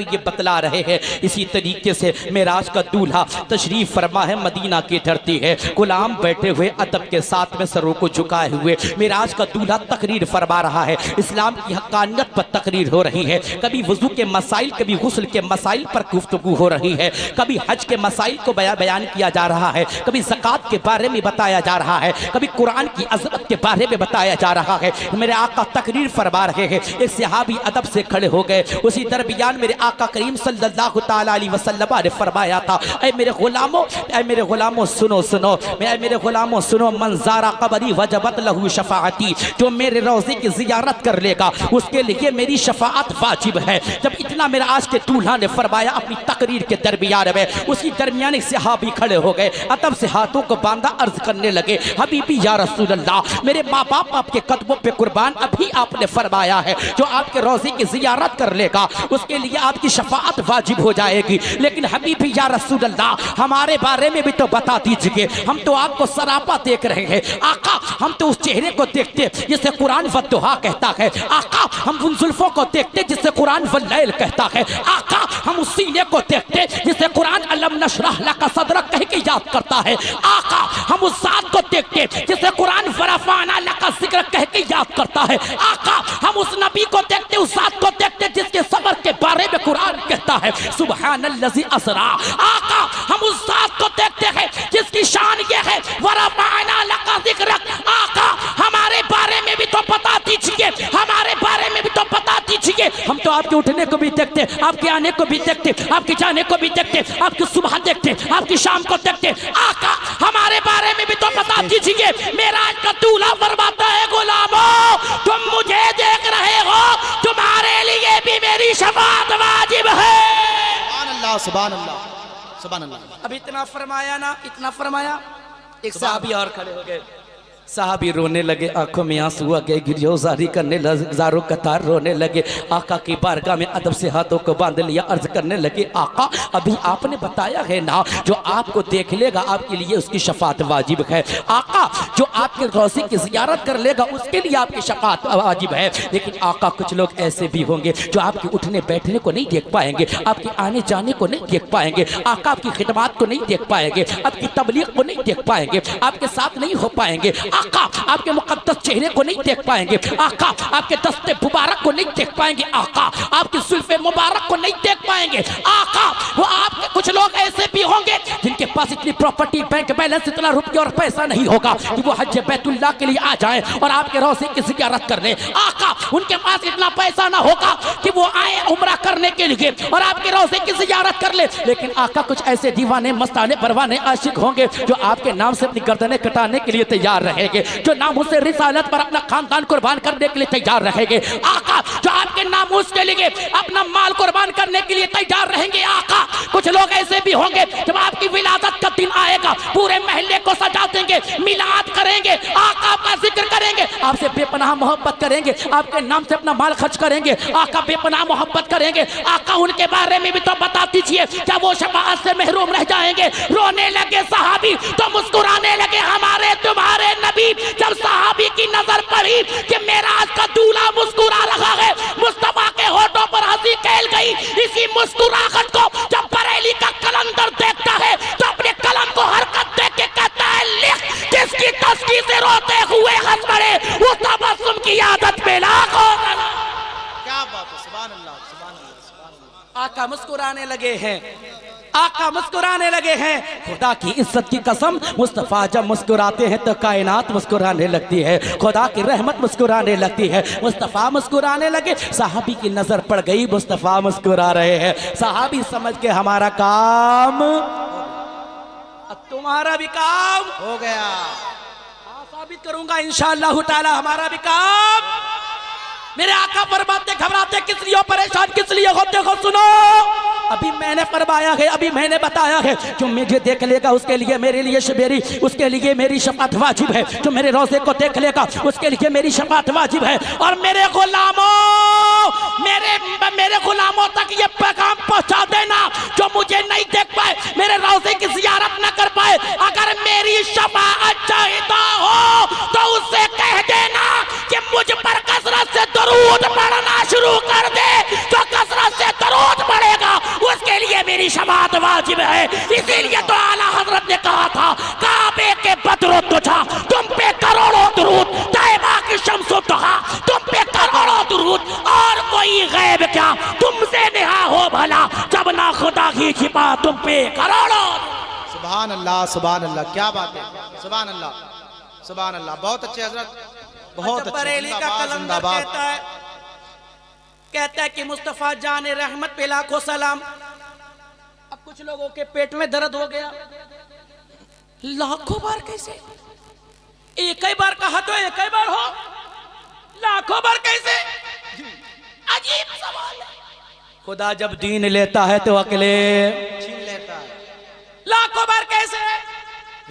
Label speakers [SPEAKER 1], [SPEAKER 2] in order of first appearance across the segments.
[SPEAKER 1] ये बतला रहे हैं। इसी तरीके से मेराज का दूल्हा तशरीफ फरमा है मदीना की धरती है, गुलाम बैठे हुए अदब के साथ में सरों को झुकाए हुए मेराज का दूल्हा तकरीर फरमा रहा है, इस्लाम की हक्कानियत पर तकरीर हो रही है। कभी वजू के मसाइल, कभी गुस्ल के मसाइल पर गुफ्तगू हो रही है, कभी हज के मसाइल को बयान किया जा रहा है, कभी ज़कात के बारे में बताया जा रहा है, कभी कुरान की अज़मत के बारे में बताया जा रहा है। मेरे आका तकरीर फरमा रहे हैं, एक सहाबी अदब से खड़े हो गए। उसी दरमियान मेरे आका करीम सल्लल्लाहु तआला अलैहि वसल्लम ने फरमाया था, ऐ मेरे गुलामों सुनो सुनो, मेरे गुलामों सुनो, मंज़ारा कबरी वजबत लहू शफाअती, जो मेरे रोज़े की ज़ियारत कर लेगा उसके लिए मेरी शफाअत वाजिब है। जब इतना मेरा आज के दूल्हा ने फरमाया अपनी तकरीर के दरमियान में, उसी दरमियान एक सहाबी खड़े हो गए, अदब से हाथों को बांधा अर्ज करने लगे, हबीबी या रसूल अल्लाह, मेरे माँ बाप आपके कदमों पे कुर्बान, अभी आपने फरमाया है जो आपके रोज़े की ज़ियारत कर लेगा उसके लिए आपकी शफाअत वाजिब हो जाएगी। लेकिन हबीबी या रसूल अल्लाह, हमारे बारे में भी तो बता दीजिए, हम तो आपको सरापा देख रहे हैं। आका, हम तो उस चेहरे को देखते जिसे कुरान वद्दुहा कहता है। आका, हम उन जुल्फों को देखते जिसे कुरान वल्लैल कहता है। आका, हम उस सीने को देखते जिसे कुरान अलम नशरह लका सदरक कह के याद करता है। आका, हम उस ज़ात को देखते जिसे कुरान वरफ़अना लका ज़िक्र कह के याद करता है। आका, हम उस नबी को देखते, उस ज़ात को देखते जिसके सब्र के बारे में कुरान कहता है सुब्हानल्लज़ी असरा। आका, हम उस ज़ात को देखते हैं जिसकी शान ये है वरफ़अना लका ज़िक्रक। आका, हमारे बारे में भी तो बता दीजिए, हमारे बारे में भी तो बता दीजिए। हम तो आपके उठने को भी देखते, आपके आने को भी देखते, आपके जाने को भी देखते, आपकी सुबह देखते, आपकी शाम को देखते। आका, हमारे बारे में भी तो बता दीजिए। मेराज का दूल्हा फरमाता है, गुलामों तुम मुझे देख रहे हो, तुम्हारे लिए भी मेरी शफाअत वाजिब है।
[SPEAKER 2] सुभान अल्लाह, सुभान अल्लाह, सुभान अल्लाह।
[SPEAKER 1] अब इतना फरमाया ना, इतना फरमाया, एक सहाबी और खड़े हो गए। साहबी रोने लगे, आंखों में आंसू आ गए, गिरफ्तारी करने लगे, ज़ारों कतार रोने लगे। आका की बारगाह में अदब से हाथों को बांध लिया, अर्ज करने लगे, आका अभी आपने बताया है ना जो आपको देख लेगा आपके लिए उसकी शफाअत वाजिब है। आका, जो आपके रोज़े की ज़ियारत कर लेगा उसके लिए आपकी शफाअत वाजिब है। लेकिन आका, कुछ लोग ऐसे भी होंगे जो आपके उठने बैठने को नहीं देख पाएंगे, आपके आने जाने को नहीं देख पाएंगे, आका आपकी खिदमत को नहीं देख पाएंगे, आपकी तबलीग को नहीं देख पाएंगे, आपके साथ नहीं हो पाएंगे। आका, आपके मुकद्दस चेहरे को नहीं देख पाएंगे। आका, आपके दस्ते मुबारक को नहीं देख पाएंगे। आका, आपकी जुल्फे मुबारक को नहीं देख पाएंगे। आका, वो आपके कुछ लोग ऐसे भी होंगे जिनके पास इतनी प्रॉपर्टी, बैंक बैलेंस, इतना रुपया और पैसा नहीं होगा कि वो हज बैतुल्लाह के लिए आ जाएं और आपके रोज़े की ज़ियारत कर लें। आका, उनके पास इतना पैसा ना होगा कि वो आए उम्रा करने के लिए और आपके रोज़े की ज़ियारत कर ले। लेकिन आका, कुछ ऐसे दीवाने, मस्ताने, परवाने, आशिक होंगे जो आपके नाम से अपनी गर्दनें कटाने के लिए तैयार रहेंगे, जो नामूस से रिसालत पर अपना खानदान कुर्बान करने के लिए तैयार रहेंगे। आका, जो आपके नामूस के लिए अपना माल कुर्बान करने के लिए तैयार रहेंगे। आका, कुछ लोग ऐसे भी होंगे जब आपकी विलादत का दिन आएगा पूरे महल्ले को सजा देंगे, मिलाद करेंगे, आका का जिक्र करेंगे, आपसे बेपनाह मोहब्बत करेंगे, आपके नाम से अपना माल खर्च करेंगे, आका बेपनाह मोहब्बत करेंगे। आका, उनके बारे में भी तो बता दीजिए, क्या वो शफाअत से महरूम रह जाएंगे? रोने लगे सहाबी तो मुस्कुराने लगे हमारे तुम्हारे नबी। जब सहाबी की नजर पड़ी कि मेराज का दूल्हा मुस्कुरा रहा है, मुस्तफा के होठों पर हंसी खेल गई। इसी मुस्कुराहट को जब बरेली का कलंदर देखता है तो अपने कलम को हरकत देख के कहता है, लिख, किसकी तस्की से रोते हुए हंस पड़े, उस तबस्सुम की आदत में लाखों।
[SPEAKER 2] क्या बात है, सुभान अल्लाह, सुभान अल्लाह, सुभान अल्लाह।
[SPEAKER 1] आका मुस्कुराने लगे हैं, आका मुस्कुराने लगे हैं। खुदा की इज्जत की कसम, मुस्तफ़ा जब मुस्कुराते हैं तो कायनात मुस्कुराने लगती है, खुदा की रहमत मुस्कुराने लगती है। मुस्तफ़ा मुस्कुराने लगे, सहाबी की नजर पड़ गई, मुस्तफ़ा मुस्कुरा रहे हैं। सहाबी समझ के हमारा काम, तुम्हारा भी काम
[SPEAKER 2] हो गया।
[SPEAKER 1] हाँ, साबित करूंगा इंशाअल्लाह ताला हमारा भी काम। मेरे आका फरमाते, घबराते किस लिए हो, परेशान किस लिए होते हो? सुनो, अभी मैंने फरमाया है, अभी मैंने बताया है, जो मुझे देख लेगा उसके लिए मेरे लिए उसके लिए मेरी शफाअत वाजिब है। जो मेरे रोज़े को देख लेगा उसके लिए मेरी शफाअत वाजिब है। और मेरे गुलामों तक ये पैगाम पहुंचा देना, जो मुझे नहीं देख पाए, मेरे रोज़े की ज़ियारत न कर पाए, अगर मेरी शफाअत चाहता हो तो उससे कह देना कि मुझ पर कसरत से दरूद पढ़ना शुरू कर दे। जो कसरत से दरूद पढ़ेगा मेरी शफाअत वाजिब है। इसीलिए तो आला हजरत ने कहा था काबे के बदरो तुझा तुम पे करोड़ों दुरूद, तैबा की शम्सो दुहा तुम पे करोड़ों दुरूद, और कोई गैब क्या तुमसे नेहा हो भला, जब ना खुदा की छिपा तुम पे करोड़ों।
[SPEAKER 2] सुभान अल्लाह सुभान अल्लाह, क्या बात है, सुभान अल्लाह सुभान अल्लाह, बहुत अच्छे हजरत, बहुत अच्छे।
[SPEAKER 1] बरेली का
[SPEAKER 2] जिंदाबाद,
[SPEAKER 1] कलंदर
[SPEAKER 2] जिंदाबाद।
[SPEAKER 1] कहता है कि मुस्तफा जान रहमत पे लाखों सलाम। अब कुछ लोगों के पेट में दर्द हो गया, लाखों बार कैसे, एक ही बार कहा तो एक ही बार हो, लाखों बार कैसे, अजीब सवाल है। खुदा जब दीन लेता है तो अकेले
[SPEAKER 2] छीन लेता है।
[SPEAKER 1] लाखों बार कैसे,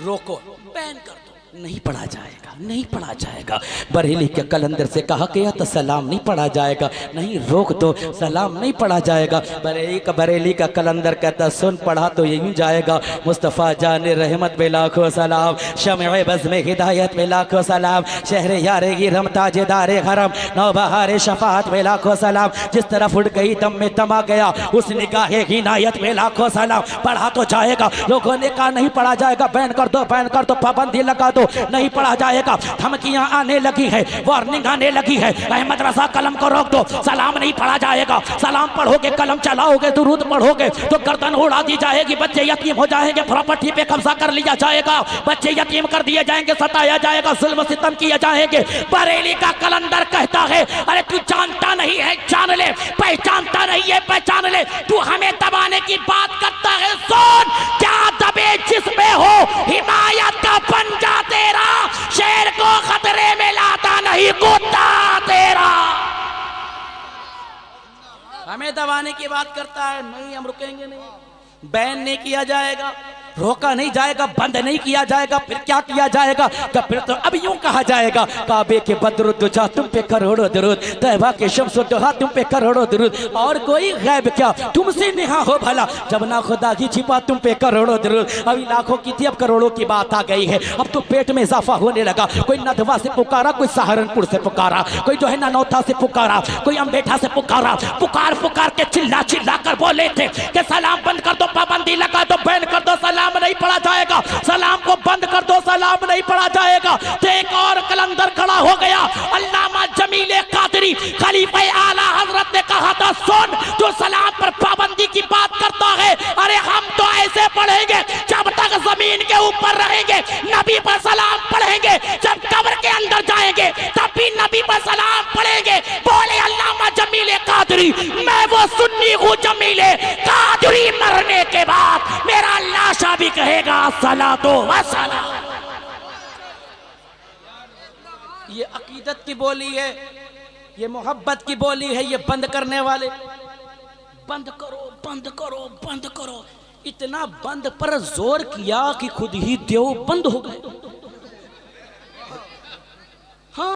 [SPEAKER 1] रोको, बैन कर दो, नहीं पढ़ा जाएगा, नहीं पढ़ा जाएगा। बरेली के कलंदर से कहा गया तो सलाम नहीं पढ़ा जाएगा, नहीं रोक दो, सलाम नहीं पढ़ा जाएगा। बरेली का कलंदर कहता सुन पढ़ा तो यही जाएगा। मुस्तफ़ा जाने रहमत पे लाखों सलाम, शम्ए बज़ में हिदायत पे लाखों सलाम, शहर यारे की रमताज दारे हरम, नौबहार शफात पे लाखों सलाम, जिस तरफ उड़ गई दम में तमा गया उस निगाहे हिनायत पे लाखों सलाम। पढ़ा तो जाएगा, लोगों ने कहा नहीं पढ़ा जाएगा, बैन कर दो, बैन कर दो, पाबंदी लगा दो, नहीं पढ़ा जाएगा। धमकियां आने लगी है, वार्निंग आने लगी है, अहमद रजा कलम को रोक दो, सलाम नहीं पढ़ा जाएगा। सलाम पढ़ोगे, कलम चलाओगे, दुरूद पढ़ोगे तो गर्दन उड़ा दी जाएगी, बच्चे यतीम हो जाएंगे, प्रॉपर्टी पे कब्जा कर लिया जाएगा, बच्चे यतीम कर दिए जाएंगे, सताया जाएगा, जुल्म सितम किए जाएंगे। बरेली का कलंदर कहता है अरे तू जानता नहीं है, जान ले, पहचानता नहीं है, पहचान ले, तू हमें दबाने की बात करता है, सुन क्या दबे जिसमें हो हिमायत का पंजा तेरा, शेर को खतरे में लाता नहीं कुत्ता तेरा। हमें दबाने की बात करता है, नहीं हम रुकेंगे नहीं, बैन नहीं किया जाएगा, रोका नहीं जाएगा, बंद नहीं किया जाएगा, फिर क्या किया जाएगा, तो फिर तो अब यूं कहा जाएगा काबे के बदरुद दुजा तुम पे करोड़ों दुरूद, तैबा के शम्सो दुहा तुम पे करोड़ों दुरूद, और कोई गैब क्या तुमसे नेहा हो भला, जब ना खुदा की छिपा तुम पे करोड़ों दुरूद। अभी लाखों की थी, अब करोड़ों की बात आ गई है। अब तो पेट में इजाफा होने लगा, कोई नदवा से पुकारा, कोई सहारनपुर से पुकारा, कोई जो है ननौता से पुकारा, कोई अम्बेठा से पुकारा, पुकार पुकार के चिल्ला चिल्ला कर बोले थे कि सलाम बंद कर दो, पाबंदी लगा दो, बैन कर दो, सलाम नहीं पढ़ा जाएगा, सलाम को बंद कर दो, सलाम नहीं पढ़ा जाएगा। तो एक और कलंदर खड़ा हो गया, अल्लामा जमील कादरी खलीफे आला हजरत ने कहा था सुन तो सलाम पर पाबंदी की बात करता है, अरे हम तो ऐसे पढ़ेंगे जब तक जमीन के ऊपर रहेंगे, नबी पर सलाम पढ़ेंगे, जब कब्र के अंदर जाएंगे तब भी नबी पर सलाम पढ़ेंगे। बोले अल्लामा जमील कादरी मैं वो सुन्नी हूँ जमील कादरी, मरने के बाद मेरा लाशा भी कहेगा सलातो व सलाम। ये अकीदत की बोली है, ये मोहब्बत की बोली है, ये बंद करने वाले बंद करो, बंद करो, बंद करो, इतना बंद पर जोर किया कि खुद ही देव बंद हो गए।